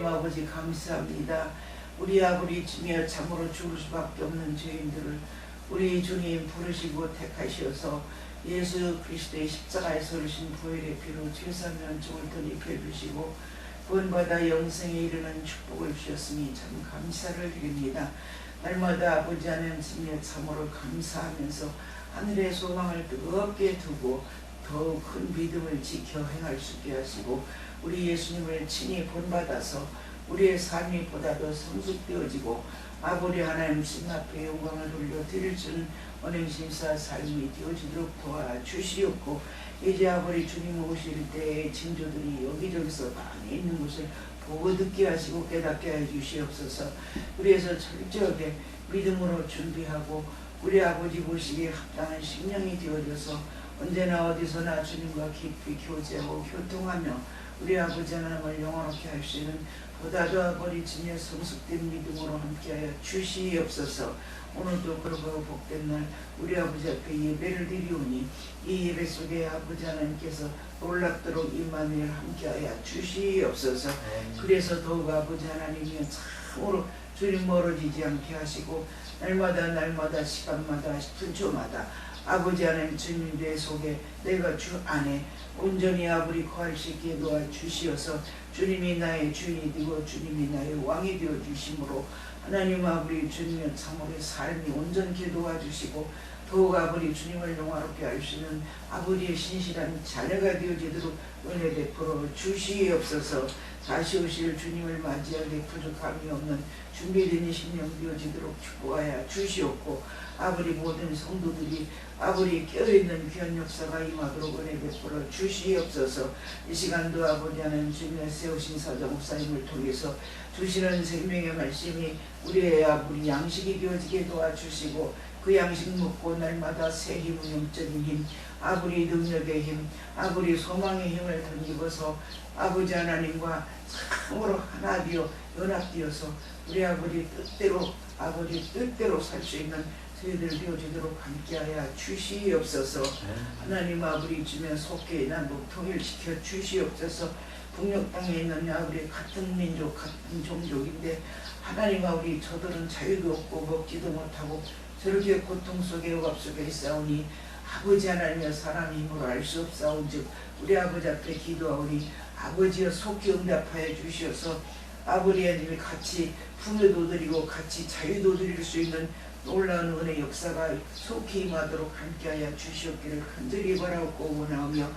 하나님 아버지 감사합니다. 우리 아버지 주며 참으로 죽을 수밖에 없는 죄인들을 우리 주님 부르시고 택하셔서 예수 그리스도의 십자가에서 흘리신 보혈의 피로 죄사면 종을 덧입혀 주시고 구원받아 영생에 이르는 축복을 주셨으니 참 감사를 드립니다. 날마다 아버지 하나님 참으로 감사하면서 하늘의 소망을 뜨겁게 두고 더욱 큰 믿음을 지켜 행할 수 있게 하시고 우리 예수님을 친히 본받아서 우리의 삶이 보다도 성숙되어지고 아버지 하나님 신 앞에 영광을 돌려드릴 수 있는 언행심사 삶이 되어지도록 도와주시옵고 이제 아버지 주님 오실 때에 징조들이 여기저기서 많이 있는 것을 보고 듣게 하시고 깨닫게 해주시옵소서. 그래서 철저하게 믿음으로 준비하고 우리 아버지 보시기에 합당한 심령이 되어져서 언제나 어디서나 주님과 깊이 교제하고 교통하며 우리 아버지 하나님을 영원하게 할 수 있는 보다도 아버지 주님의 성숙된 믿음으로 함께하여 주시옵소서. 오늘도 그러고 복된 날 우리 아버지 앞에 예배를 드리오니 이 예배 속에 아버지 하나님께서 놀랍도록 임마누엘 함께하여 주시옵소서. 그래서 더욱 아버지 하나님이 참으로 주님 멀어지지 않게 하시고 날마다 시간마다 분초마다 아버지 하나님 주님 내 속에 내가 주 안에 온전히 아버지 거할 수 있게 도와주시어서 주님이 나의 주인이 되고 주님이 나의 왕이 되어 주심으로 하나님 아버지 주님의 참으로 삶이 온전케 도와주시고 더욱 아버지 주님을 영화롭게 할 수 있는 아버지의 신실한 자녀가 되어지도록 은혜 베풀어 주시옵소서. 다시 오실 주님을 맞이하게 부족함이 없는 준비된 심령 되어지도록 축복하여 주시옵고 아버지 모든 성도들이 아버지 깨어있는 귀한 역사가 임하도록 은혜 베풀어 주시옵소서. 이 시간도 아버지 하나님 주님의 세우신 사자 목사님을 통해서 주시는 생명의 말씀이 우리의 아버지 양식이 되어지게 도와주시고 그 양식 먹고 날마다 새 힘은 영적인 힘, 아버지 능력의 힘, 아버지 소망의 힘을 덧입어서 아버지 하나님과 참으로 하나 되어 연합되어서 우리 아버지 뜻대로 살 수 있는 저희들 되어지도록 함께하여 주시옵소서. 하나님 아버지 주면 속해 남북 통일시켜 주시옵소서. 북녘 땅에 있는 아버지 같은 민족 같은 종족인데 하나님 아버지 저들은 자유도 없고 먹지도 못하고 저렇게 고통 속에 억압 속에 있사오니 아버지 하나님의 사람 힘으로 알 수 없사온즉 우리 아버지 앞에 기도하오니 아버지여 속히 응답하여 주시어서 아버지 하나님이 같이 풍요도 드리고 같이 자유도 드릴 수 있는 놀라운 은혜 역사가 속히 임하도록 함께하여 주시옵기를 간절히 바라옵고 원하오며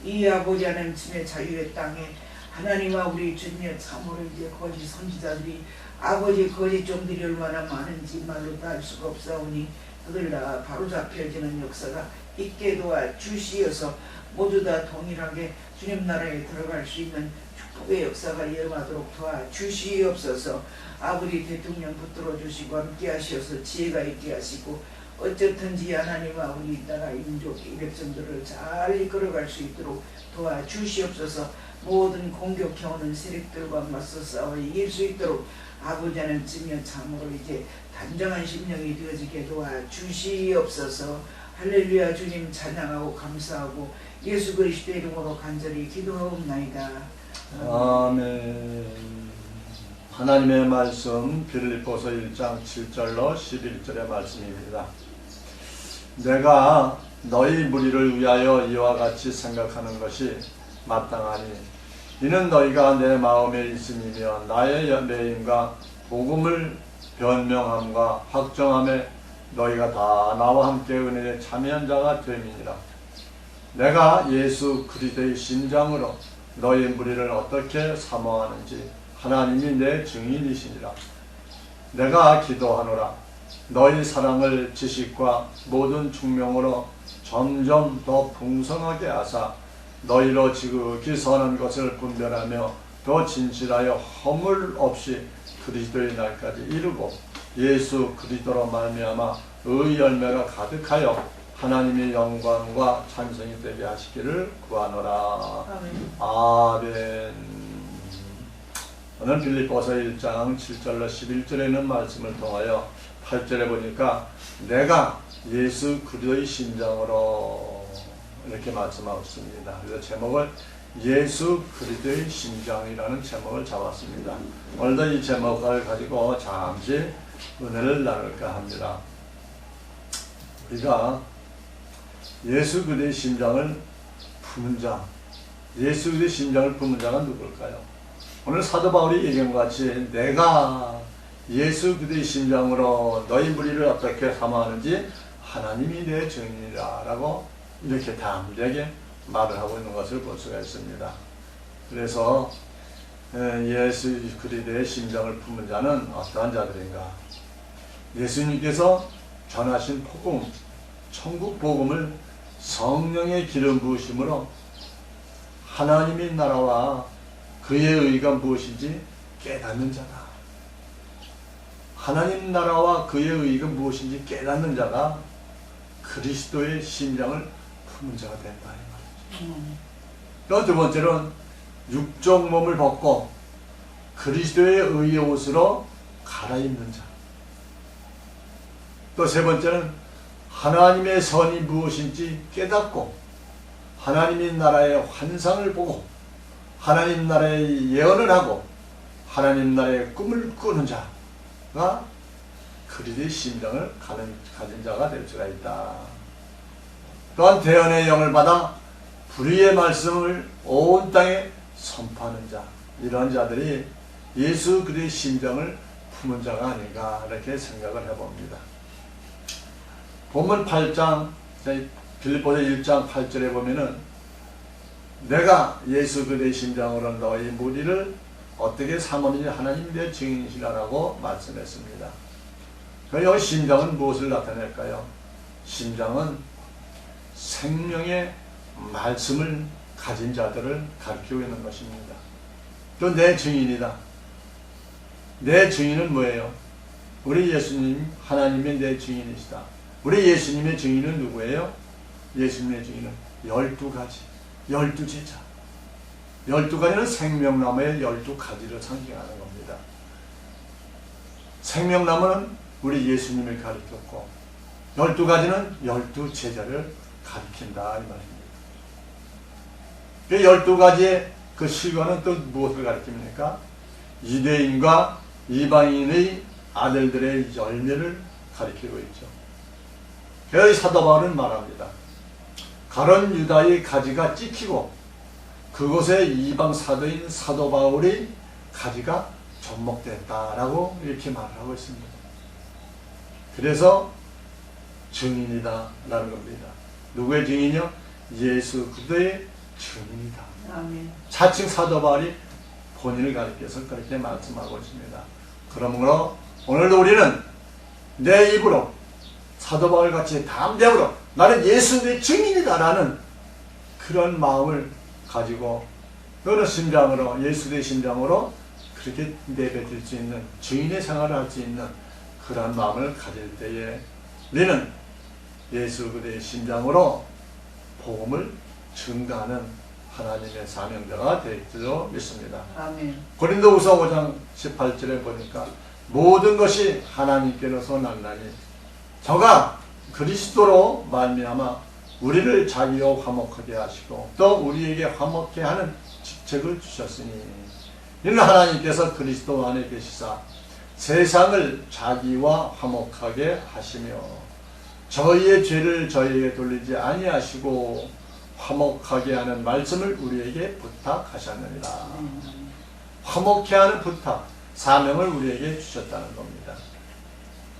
이 아버지 하나님 주의 자유의 땅에 하나님과 우리 주님의 참으로 이제 거짓 선지자들이 아버지 거짓 종들이 얼마나 많은지 말로 다 알 수가 없사오니 그들 다 바로잡혀지는 역사가 있게 도와주시어서 모두 다 동일하게 주님 나라에 들어갈 수 있는 축복의 역사가 일어나도록 도와주시옵소서. 아버지 대통령 붙들어 주시고 함께 하셔서 지혜가 있게 하시고 어쨌든지 하나님 아버지 나라 민족 이 백성들을 잘 이끌어갈 수 있도록 도와주시옵소서. 모든 공격해오는 세력들과 맞서 싸워 이길 수 있도록 아버지 하나님 쯤에 참으로 이제 단정한 심령이 되어지게 도와주시옵소서. 할렐루야. 주님 찬양하고 감사하고 예수 그리스도의 이름으로 간절히 기도하옵나이다. 아멘. 하나님의 말씀 빌립보서 1장 7절로 11절의 말씀입니다. 내가 너희 무리를 위하여 이와 같이 생각하는 것이 마땅하니 이는 너희가 내 마음에 있음이며 나의 연대임과 복음을 변명함과 확정함에 너희가 다 나와 함께 은혜에 참여한 자가 됨이니라. 내가 예수 그리스도의 심장으로 너희 무리를 어떻게 사모하는지 하나님이 내 증인이시니라. 내가 기도하노라. 너희 사랑을 지식과 모든 충명으로 점점 더 풍성하게 하사 너희로 지극히 선한 것을 분별하며 더 진실하여 허물 없이 그리스도의 날까지 이루고 예수 그리스도로 말미암아 의 열매가 가득하여 하나님의 영광과 찬송이 되게 하시기를 구하노라. 아멘. 오늘 빌립보서 1장 7절로 11절에 있는 말씀을 통하여 8절에 보니까 내가 예수 그리스도의 심장으로 이렇게 말씀하고 있습니다. 그래서 제목을 예수 그리스도의 심장이라는 제목을 잡았습니다. 오늘도 이 제목을 가지고 잠시 은혜를 나눌까 합니다. 우리가 예수 그리스도의 심장을 품은 자, 예수 그리스도의 심장을 품은 자가 누굴까요? 오늘 사도 바울이 얘기한 것 같이 내가 예수 그리스도의 심장으로 너희 무리를 어떻게 사모하는지 하나님이 내 증인이라 라고 이렇게 담대하게 말을 하고 있는 것을 볼 수가 있습니다. 그래서 예수 그리스도의 심장을 품은 자는 어떠한 자들인가? 예수님께서 전하신 복음, 천국 복음을 성령의 기름 부으심으로 하나님의 나라와 그의 의가 무엇인지 깨닫는 자다. 하나님 나라와 그의 의가 무엇인지 깨닫는 자가 그리스도의 심장을 품은 자가 된다 이 말이죠. 또 두 번째로는 육적 몸을 벗고 그리스도의 의의 옷으로 갈아입는 자. 또 세 번째는 하나님의 선이 무엇인지 깨닫고 하나님의 나라의 환상을 보고 하나님 나라의 예언을 하고 하나님 나라의 꿈을 꾸는 자가 그리스도의 심장을 가진 자가 될 수가 있다. 또한 대언의 영을 받아 불의의 말씀을 온 땅에 선포하는 자, 이런 자들이 예수 그리스도의 심장을 품은 자가 아닌가 이렇게 생각을 해봅니다. 본문 8장 빌립보서 1장 8절에 보면은 내가 예수 그리스도의 심장으로 너희 무리를 어떻게 삼으니 하나님 내 증인이시라고 말씀했습니다. 여기 심장은 무엇을 나타낼까요? 심장은 생명의 말씀을 가진 자들을 가리키고 있는 것입니다. 또 내 증인이다. 내 증인은 뭐예요? 우리 예수님 하나님의 내 증인이시다. 우리 예수님의 증인은 누구예요? 예수님의 증인은 12가지, 12제자. 12가지는 생명나무의 12가지를 상징하는 겁니다. 생명나무는 우리 예수님을 가리켰고 12가지는 12제자를 가리킨다 이 말입니다. 그 12가지의 그 실과는 또 무엇을 가리킵니까? 유대인과 이방인의 아들들의 열매를 가리키고 있죠. 그래서 사도 바울은 말합니다. 가론 유다의 가지가 찍히고 그곳에 이방 사도인 사도 바울의 가지가 접목됐다라고 이렇게 말을 하고 있습니다. 그래서 증인이다 라는 겁니다. 누구의 증인이요? 예수 그리스도의 증인이다. 아멘. 자칭 사도 바울이 본인을 가리켜서 그렇게 말씀하고 있습니다. 그러므로 오늘도 우리는 내 입으로 사도 바울 같이 담대함으로 나는 예수의 증인이다 라는 그런 마음을 가지고 그런 심장으로 예수의 심장으로 그렇게 내뱉을 수 있는 증인의 생활을 할 수 있는 그런 마음을 가질 때에 우리는 예수 그리스도의 심장으로 복음을 증가하는 하나님의 사명자가 될 줄로 믿습니다. 아멘. 고린도후서 5장 18절에 보니까 모든 것이 하나님께로서 났나니 저가 그리스도로 말미암아 우리를 자기와 화목하게 하시고 또 우리에게 화목케 하는 직책을 주셨으니 이는 하나님께서 그리스도 안에 계시사 세상을 자기와 화목하게 하시며 저희의 죄를 저희에게 돌리지 아니하시고 화목하게 하는 말씀을 우리에게 부탁하셨느니라. 화목케 하는 부탁, 사명을 우리에게 주셨다는 겁니다.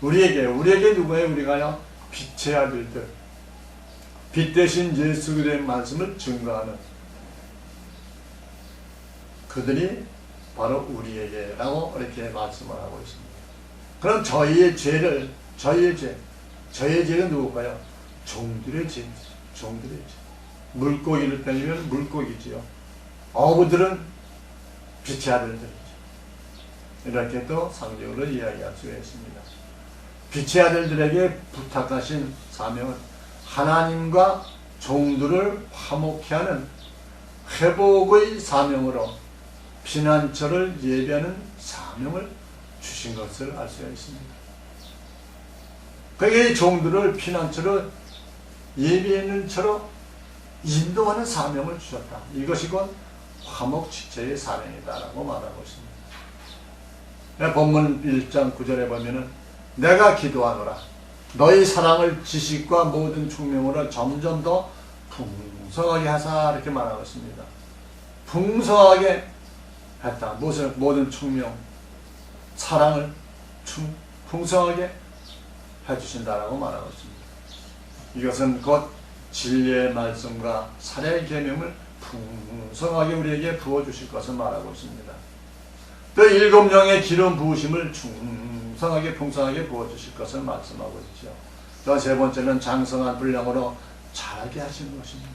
우리에게 누구예요? 우리가요? 빛의 아들들, 빛 대신 예수 그리스도의 말씀을 증거하는 그들이 바로 우리에게라고 이렇게 말씀을 하고 있습니다. 그럼 저희의 죄는 누굴까요? 종들의 죄. 물고기를 빼면 물고기지요. 어부들은 빛의 아들들이죠. 이렇게 또 상징으로 이야기할 수가 있습니다. 빛의 아들들에게 부탁하신 사명은 하나님과 종들을 화목케 하는 회복의 사명으로 피난처를 예비하는 사명을 주신 것을 알 수가 있습니다. 그게 종들을 피난처를 예비하는 처로 인도하는 사명을 주셨다. 이것이 곧 화목직제의 사명이다라고 말하고 있습니다. 본문 1장 9절에 보면은 내가 기도하노라 너희 사랑을 지식과 모든 총명으로 점점 더 풍성하게 하사 이렇게 말하고 있습니다. 풍성하게 했다. 무슨 모든 총명 사랑을 풍성하게 해주신다라고 말하고 있습니다. 이것은 곧 진리의 말씀과 살의 계명을 풍성하게 우리에게 부어주실 것을 말하고 있습니다. 또 7영의 기름 부으심을 풍성하게 부어주실 것을 말씀하고 있죠. 또 세 번째는 장성한 분량으로 자라게 하시는 것입니다.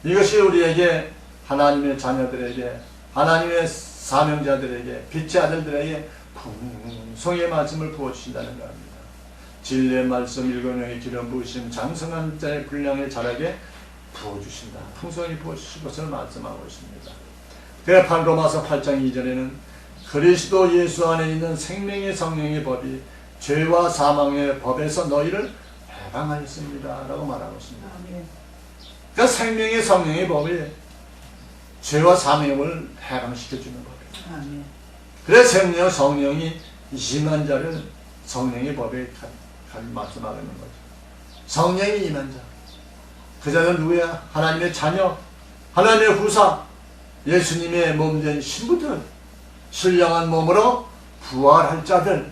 이것이 우리에게 하나님의 자녀들에게 하나님의 사명자들에게 빛의 아들들에게 풍성의 말씀을 부어주신다는 겁니다. 진리의 말씀 7영의 기름 부으심 장성한 자의 분량에 자라게 부어주신다. 풍성히 부어주실 것을 말씀하고 있습니다. 그래서 로마서 8장 2절에는 그리스도 예수 안에 있는 생명의 성령의 법이 죄와 사망의 법에서 너희를 해방하였습니다 라고 말하고 있습니다. 그러니까 생명의 성령의 법이 죄와 사망을 해방시켜주는 법이에요. 그래서 생명 성령이 임한 자를 성령의 법에 말씀하고 있는 거죠. 성령이 임한 자. 그 자는 누구야? 하나님의 자녀, 하나님의 후사, 예수님의 몸된 신부들, 신령한 몸으로 부활할 자들,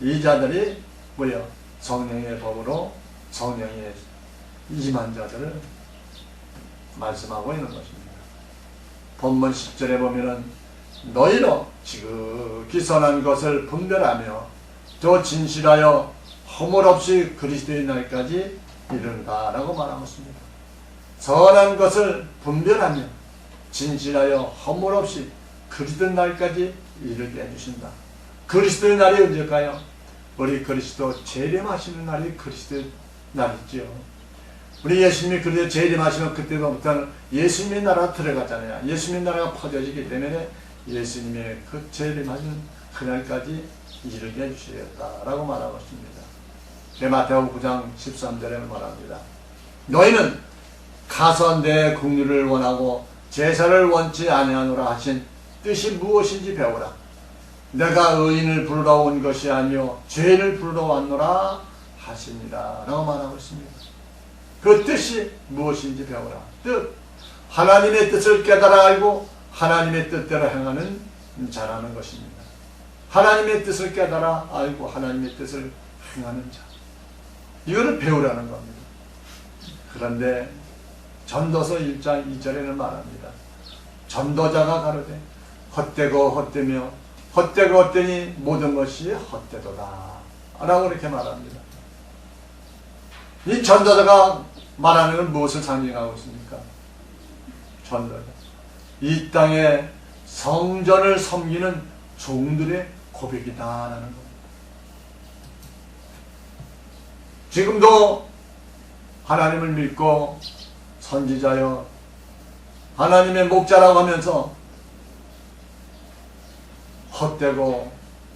이 자들이 뭐야? 성령의 법으로 성령의 임한 자들을 말씀하고 있는 것입니다. 본문 10절에 보면은 너희로 지극히 선한 것을 분별하며 또 진실하여 허물 없이 그리스도의 날까지 이른다 라고 말하고 있습니다. 선한 것을 분별하며 진실하여 허물 없이 그리스도의 날까지 이르게 해주신다. 그리스도의 날이 언제일까요? 우리 그리스도 재림하시는 날이 그리스도의 날이지요. 우리 예수님이 그리스도 재림하시면 그때부터는 예수님의 나라가 들어가잖아요. 예수님의 나라가 퍼져지기 때문에 예수님의 그 재림하시는 그날까지 이르게 해주시겠다라고 말하고 있습니다. 마태복음 9장 13절에 말합니다. 너희는 가서 내 국리를 원하고 제사를 원치 아니하노라 하신 뜻이 무엇인지 배우라. 내가 의인을 부르러 온 것이 아니요 죄인을 부르러 왔노라 하시니라 라고 말하고 있습니다. 그 뜻이 무엇인지 배우라. 뜻, 하나님의 뜻을 깨달아 알고 하나님의 뜻대로 행하는 자라는 것입니다. 하나님의 뜻을 깨달아 알고 하나님의 뜻을 행하는 자, 이거를 배우라는 겁니다. 그런데 전도서 1장 2절에는 말합니다. 전도자가 가로되 헛되고 헛되며 헛되고 헛되니 모든 것이 헛되도다 라고 이렇게 말합니다. 이 전도자가 말하는 건 무엇을 상징하고 있습니까? 전도자, 이 땅에 성전을 섬기는 종들의 고백이다라는 겁니다. 지금도 하나님을 믿고 선지자여 하나님의 목자라고 하면서 헛되고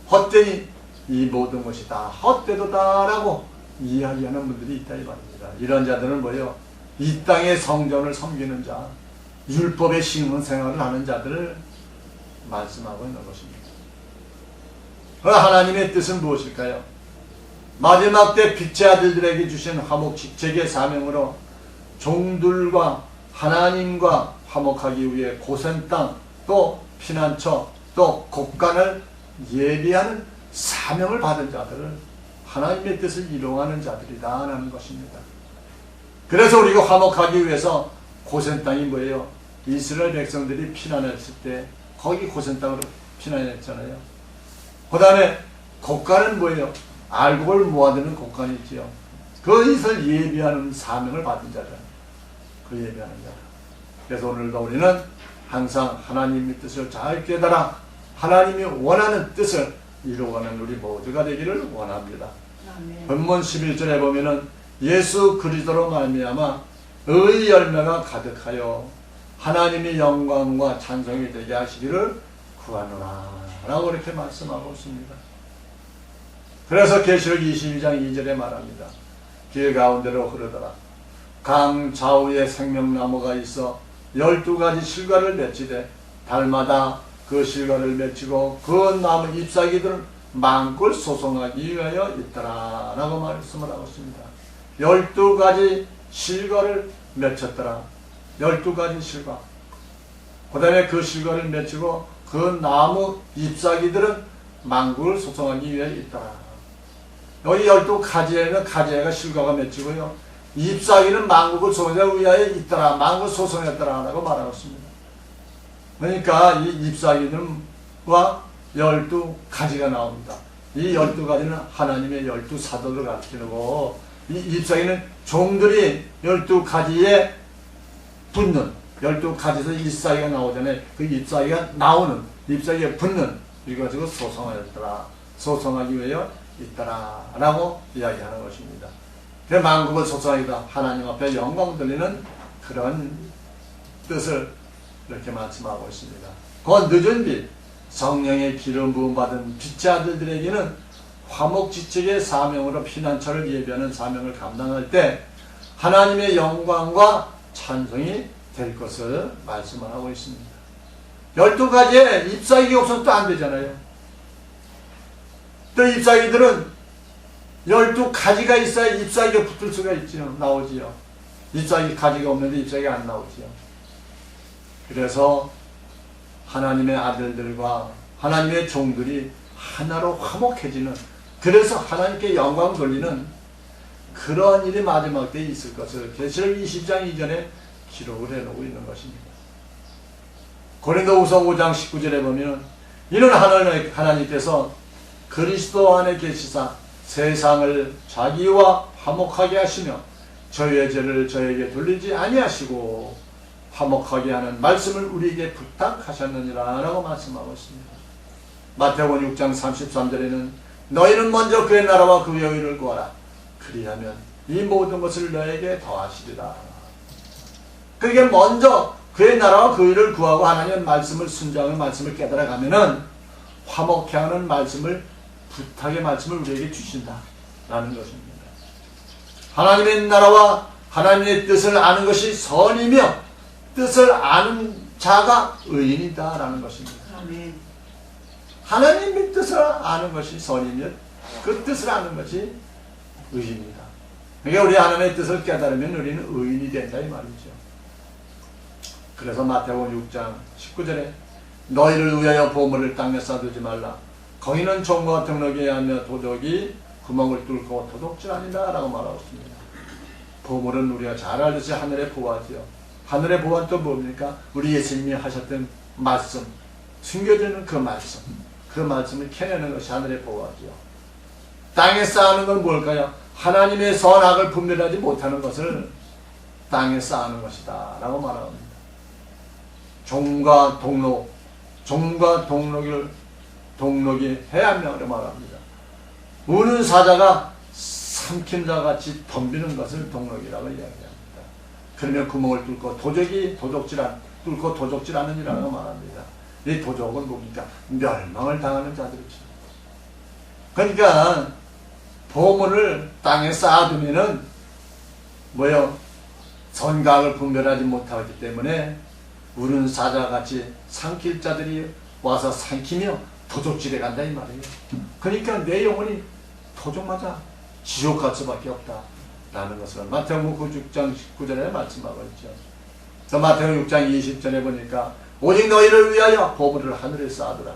헛되니 이 모든 것이 다 헛되도다라고 이야기하는 분들이 있다 이 말입니다. 이런 자들은 뭐예요? 이 땅의 성전을 섬기는 자, 율법의 신앙생활을 하는 자들을 말씀하고 있는 것입니다. 하나님의 뜻은 무엇일까요? 마지막 때 빛의 아들들에게 주신 화목직책의 사명으로 종들과 하나님과 화목하기 위해 고센 땅, 또 피난처, 또 곡간을 예비하는 사명을 받은 자들을 하나님의 뜻을 이루어가는 자들이다 라는 것입니다. 그래서 우리가 화목하기 위해서 고센 땅이 뭐예요? 이스라엘 백성들이 피난했을 때 거기 고센 땅으로 피난했잖아요. 그 다음에 곡간은 뭐예요? 알곡을 모아두는 곡간이 있지요. 그것을 예비하는 사명을 받은 자들, 그 예비하는 자들. 그래서 오늘도 우리는 항상 하나님의 뜻을 잘 깨달아 하나님이 원하는 뜻을 이루어가는 우리 모두가 되기를 원합니다. 본문 11절에 보면은 예수 그리스도로 말미암아 의의 열매가 가득하여 하나님의 영광과 찬송이 되게 하시기를 구하노라 라고 이렇게 말씀하고 있습니다. 그래서 계시록 22장 2절에 말합니다. 길 가운데로 흐르더라. 강 좌우에 생명나무가 있어 12가지 실과를 맺히되 달마다 그 실과를 맺히고 그 나무 잎사귀들은 만골 소송하기 위하여 있더라 라고 말씀을 하고 있습니다. 12가지 실과를 맺혔더라. 12가지 실과. 그 다음에 그 실과를 맺히고 그 나무 잎사귀들은 만국을 소송하기 위해 있더라. 여기 12가지에는 가지가 실과가 맺히고요. 잎사귀는 만국을 소송하기 위하여 있더라. 만국을 소송했더라 라고 말하고 있습니다. 그러니까 이 잎사귀들과 12가지가 나옵니다. 이 12가지는 하나님의 12사도를 가르치는 거고, 이 잎사귀는 종들이 12가지에 붙는, 12가지에서 잎사귀가 나오잖아요. 그 잎사귀가 나오는, 잎사귀가 붙는, 이거 가지고 소송하였더라. 소송하기 위하여 있더라. 라고 이야기하는 것입니다. 그 만국을 소송하기다. 하나님 앞에 영광 돌리는 그런 뜻을 이렇게 말씀하고 있습니다. 곧 늦은 빛, 성령의 기름 부음 받은 빛의 아들들에게는 화목지책의 사명으로 피난처를 예비하는 사명을 감당할 때 하나님의 영광과 찬송이 될 것을 말씀을 하고 있습니다. 12가지에 잎사귀가 없어도 안 되잖아요. 또 잎사귀들은 12가지가 있어야 잎사귀가 붙을 수가 있지요. 나오지요. 잎사귀 가지가 없는데 잎사귀가 안 나오지요. 그래서 하나님의 아들들과 하나님의 종들이 하나로 화목해지는, 그래서 하나님께 영광 돌리는 그러한 일이 마지막 때에 있을 것을 계시록 20장 이전에 기록을 해놓고 있는 것입니다. 고린도후서 5장 19절에 보면 이는 하나님께서 그리스도 안에 계시사 세상을 자기와 화목하게 하시며 저희의 죄를 저에게 돌리지 아니하시고 화목하게 하는 말씀을 우리에게 부탁하셨느니라 라고 말씀하고 있습니다. 마태복음 6장 33절에는 너희는 먼저 그의 나라와 그의 의를 구하라. 그리하면 이 모든 것을 너에게 더하시리라. 그게 먼저 그의 나라와 그 의를 구하고 하나님의 말씀을 순종하는 말씀을 깨달아가면은 화목케 하는 말씀을, 부탁의 말씀을 우리에게 주신다 라는 것입니다. 하나님의 나라와 하나님의 뜻을 아는 것이 선이며 뜻을 아는 자가 의인이다 라는 것입니다. 아멘. 하나님의 뜻을 아는 것이 선이며 그 뜻을 아는 것이 의인이다. 그러니까 우리 하나님의 뜻을 깨달으면 우리는 의인이 된다 이 말이죠. 그래서 마태복음 6장 19절에 너희를 위하여 보물을 땅에 쌓아두지 말라. 거기는 종과 등록이 하며 도적이 구멍을 뚫고 도둑질하니라 라고 말하고 있습니다. 보물은 우리가 잘 알듯이 하늘의 보화지요. 하늘의 보화는 또 뭡니까? 우리 예수님이 하셨던 말씀, 숨겨지는 그 말씀을 캐내는 것이 하늘의 보화지요. 땅에 쌓는 건 뭘까요? 하나님의 선악을 분별하지 못하는 것을 땅에 쌓는 것이다 라고 말합니다. 종과 동록이 해안명으로 말합니다. 우는 사자가 삼킨 자같이 덤비는 것을 동록이라고 이야기합니다. 그러면 구멍을 뚫고 뚫고 도적질하느니라고 말합니다. 이 도적은 뭡니까? 멸망을 당하는 자들이죠. 그러니까 보물을 땅에 쌓아두면은 선각을 분별하지 못하기 때문에 우는 사자같이 삼킬 자들이 와서 삼키며 도적질해 간다 이 말이에요. 그러니까 내 영혼이 도적맞아 지옥 갈 수밖에 없다 라는 것을 마태복음 6장 19절에 말씀하고 있죠. 또 마태복음 6장 20절에 보니까 오직 너희를 위하여 보물을 하늘에 쌓아두라.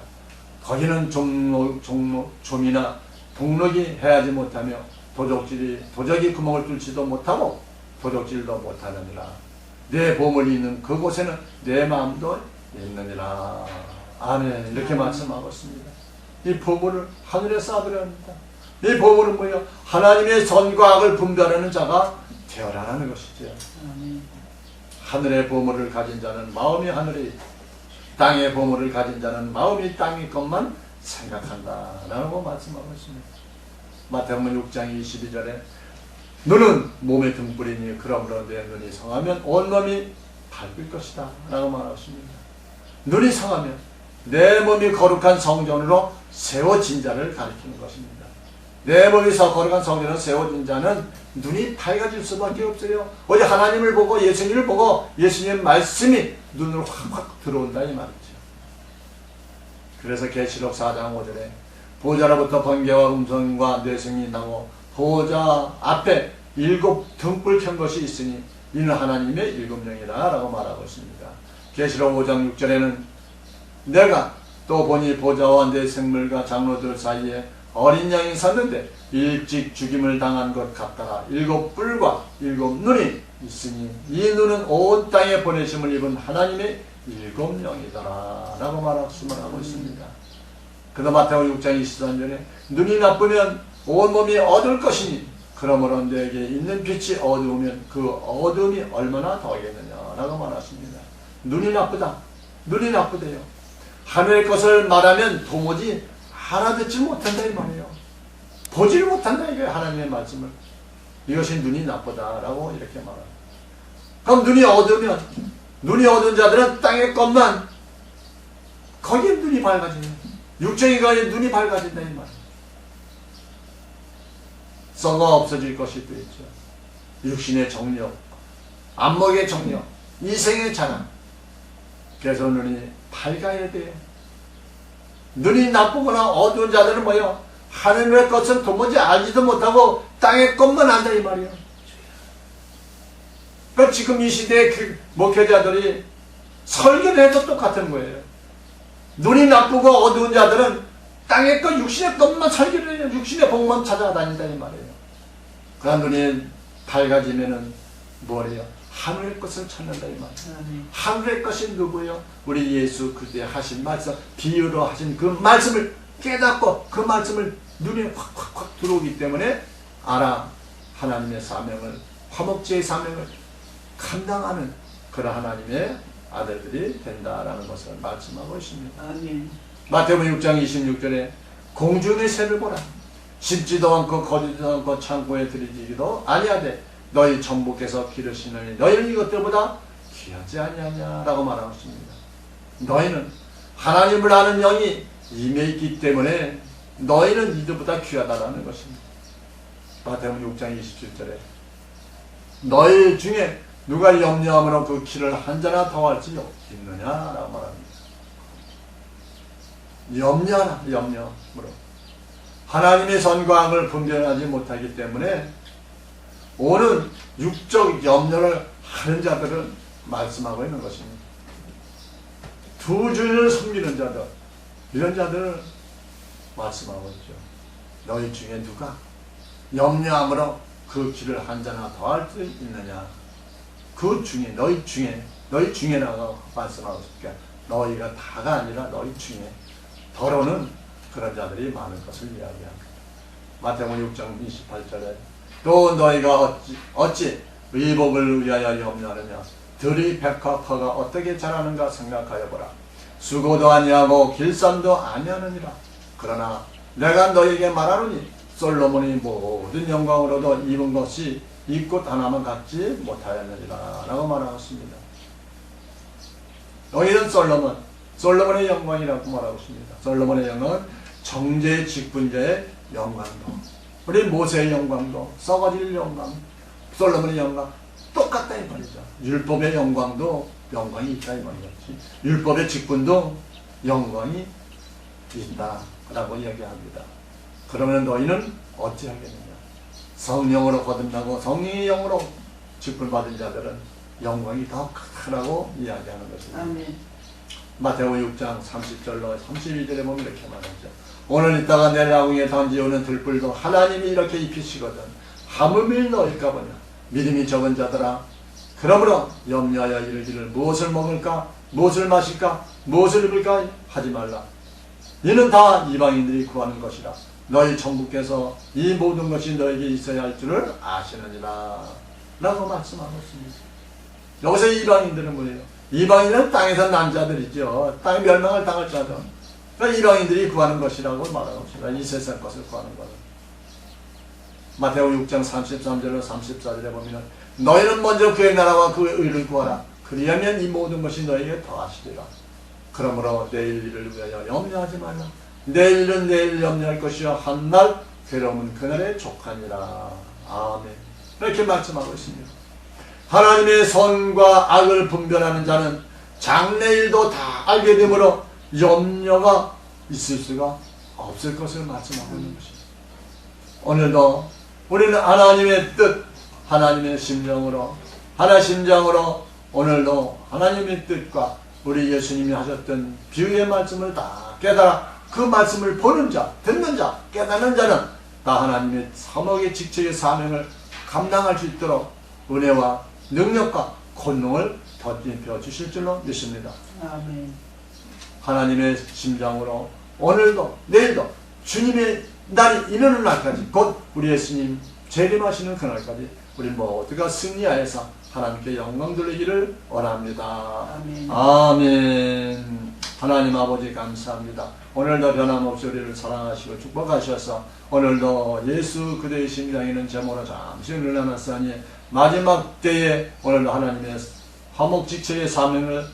거기는 좀이나 동록이 해하지 못하며 도적이 구멍을 뚫지도 못하고 도적질도 못하느니라. 내 보물이 있는 그곳에는 내 마음도 있느니라. 아멘. 이렇게 말씀하고 있습니다. 이 보물을 하늘에 쌓아두려 합니다. 이 보물은 뭐예요? 하나님의 선과 악을 분별하는 자가 되어라라는 것이죠. 아멘. 하늘의 보물을 가진 자는 마음이 하늘에 있고 땅의 보물을 가진 자는 마음이 땅의 것만 생각한다 라고 말씀하고 있습니다. 마태복음 6장 22절에 눈은 몸의 등불이니 그러므로 내 눈이 성하면 온 몸이 밝을 것이다 라고 말하고 있습니다. 눈이 성하면 내 몸이 거룩한 성전으로 세워진 자를 가리키는 것입니다. 내 머리서 거룩한 성전을 세워진 자는 눈이 밝아질 수밖에 없어요. 어디 하나님을 보고 예수님을 보고 예수님의 말씀이 눈으로 확확 들어온다 이 말이죠. 그래서 계시록 4장 5절에 보좌로부터 번개와 음성과 뇌성이 나고 보좌 앞에 7 등불 켠 것이 있으니 이는 하나님의 7명이다 라고 말하고 있습니다. 계시록 5장 6절에는 내가 또 보니 보좌와 뇌생물과 장로들 사이에 어린 양이 섰는데 일찍 죽임을 당한 것 같더라. 7 뿔과 7 눈이 있으니 이 눈은 온 땅에 보내심을 입은 하나님의 7명이더라 라고 말씀을 있습니다. 그다음 마태복음 6장 23절에 눈이 나쁘면 온 몸이 어두울 것이니 그러므로 내게 있는 빛이 어두우면 그 어두움이 얼마나 더하겠느냐 라고 말했습니다. 눈이 나쁘다. 눈이 나쁘대요. 하늘의 것을 말하면 도무지 알아듣지 못한다 이 말이에요. 보지를 못한다 이거예요. 하나님의 말씀을. 이것이 눈이 나쁘다라고 이렇게 말합니다. 그럼 눈이 어두우면 눈이 어두운 자들은 땅의 것만 거기에 눈이 밝아지는 육적인 거에 눈이 밝아진다 이 말이에요. 썩어 없어질 것이 또 있죠. 육신의 정력, 안목의 정력, 이생의 자랑. 그래서 눈이 밝아야 돼요. 눈이 나쁘거나 어두운 자들은 뭐예요? 하늘의 것은 도무지 알지도 못하고 땅의 것만 안다 이 말이에요. 그러니까 지금 이 시대의 그 목회자들이 설교를 해도 똑같은 거예요. 눈이 나쁘고 어두운 자들은 땅의 것, 육신의 것만 설교를 해요. 육신의 복만 찾아다닌다 이 말이에요. 그러나 눈이 밝아지면은 뭐래요? 하늘의 것을 찾는다 이 말이에요. 하늘의 것이 누구예요? 우리 예수 그리스도의 하신 말씀, 비유로 하신 그 말씀을 깨닫고 그 말씀을 눈에 확 들어오기 때문에 알아 하나님의 사명을, 화목제의 사명을 감당하는 그런 하나님의 아들들이 된다라는 것을 말씀하고 있습니다. 아멘. 마태복음 6장 26절에 공중의 새를 보라. 심지도 않고 거두지도 않고 창고에 들이지기도 아니하되 너희 전부께서 기르시느니 너희는 이것들보다 귀하지 아니하냐라고 말하고 있습니다. 너희는 하나님을 아는 영이 임해 있기 때문에 너희는 이들보다 귀하다라는 것입니다. 마태복음 6장 27절에 너희 중에 누가 염려함으로 그 키를 한 자나 더할 수 있느냐라고 말합니다. 염려하라. 염려함으로 하나님의 선과악을 분별하지 못하기 때문에 오는 육적 염려를 하는 자들을 말씀하고 있는 것입니다. 두 주를 섬기는 자들, 이런 자들을 말씀하고 있죠. 너희 중에 누가 염려함으로 그 길을 한 자나 더할 수 있느냐. 그 중에, 너희 중에라고 말씀하고 있으니까 너희가 다가 아니라 너희 중에 더러는 그런 자들이 많은 것을 이야기합니다. 마태복음 6장 28절에 또 너희가 어찌 의복을 위하여 염려하느냐. 들이 백합화가 어떻게 자라는가 생각하여 보라. 수고도 아니하고 길쌈도 아니하느니라. 그러나 내가 너희에게 말하노니 솔로몬이 모든 영광으로도 입은 것이 이 꽃 하나만 갖지 못하였느니라 라고 말하였습니다. 너희는 솔로몬의 영광이라고 말하고 있습니다. 솔로몬의 영광은 정죄 직분자의 영광도, 우리 모세의 영광도, 썩어질 영광, 솔로몬의 영광 똑같다 이 말이죠. 율법의 영광도 영광이 있다 이 말이지. 율법의 직분도 영광이 있다라고 이야기합니다. 그러면 너희는 어찌하겠느냐? 성령으로 거듭나고 성령의 영으로 직분 받은 자들은 영광이 더 크다고 이야기하는 것입니다. 아멘. 마태복음 6장 30절로 32절에 보면 이렇게 말하죠. 오늘 있다가 내일 아궁이에 던지오는 들불도 하나님이 이렇게 입히시거든 하물며 너희일까 보냐. 믿음이 적은 자들아, 그러므로 염려하여 이르기를 무엇을 먹을까, 무엇을 마실까, 무엇을 입을까 하지 말라. 이는 다 이방인들이 구하는 것이라. 너희 천부께서 이 모든 것이 너에게 있어야 할 줄을 아시느니라 라고 말씀하고 있습니다. 여기서 이방인들은 뭐예요? 이방인은 땅에서 난 자들이죠. 땅에 멸망을 당할 자들. 그러니까 이방인들이 구하는 것이라고 말하고 있습니다. 이 세상 것을 구하는 것. 마태복음 6장 33절로 34절에 보면 너희는 먼저 그의 나라와 그의 의를 구하라. 그리하면 이 모든 것이 너희에게 더하시리라. 그러므로 내일 일을 위하여 염려하지 말라. 내일은 내일 염려할 것이요 한날 괴로움은 그날에 족하니라. 아멘. 이렇게 말씀하고 있습니다. 하나님의 선과 악을 분별하는 자는 장래일도 다 알게 되므로 염려가 있을 수가 없을 것을 말씀하고 있는 것입니다. 오늘도 우리는 하나님의 뜻, 하나님의 심정으로, 하나님의 심정으로 오늘도 하나님의 뜻과 우리 예수님이 하셨던 비유의 말씀을 다 깨달아 그 말씀을 보는 자, 듣는 자, 깨닫는 자는 다 하나님의 사목의 직책의 사명을 감당할 수 있도록 은혜와 능력과 권능을 덧입혀 주실 줄로 믿습니다. 아멘. 하나님의 심장으로 오늘도 내일도 주님의 날이 이르는 날까지 곧 우리 예수님 재림하시는 그날까지 우리 모두가 승리하여서 하나님께 영광 돌리기를 원합니다. 아멘. 아멘. 하나님 아버지 감사합니다. 오늘도 변함없이 우리를 사랑하시고 축복하셔서 오늘도 예수 그대의 심장에는 제모로 잠시 늘어났으니 마지막 때에 오늘도 하나님의 화목직책의 사명을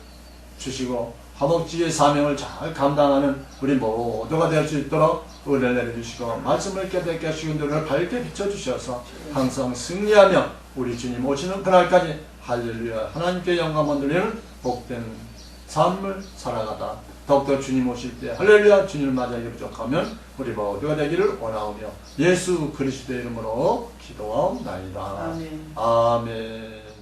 주시고 화목직의 사명을 잘 감당하는 우리 모두가 될 수 있도록 은혜를 내려주시고 말씀을 깨닫게 하시고 눈을 밝게 비춰주셔서 항상 승리하며 우리 주님 오시는 그날까지 할렐루야 하나님께 영광을 돌리는 복된 삶을 살아가다 더욱더 주님 오실 때 할렐루야 주님을 맞이하기 부족하면 우리 모두가 되기를 원하오며 예수 그리스도의 이름으로 기도하옵나이다. 아멘. 아멘.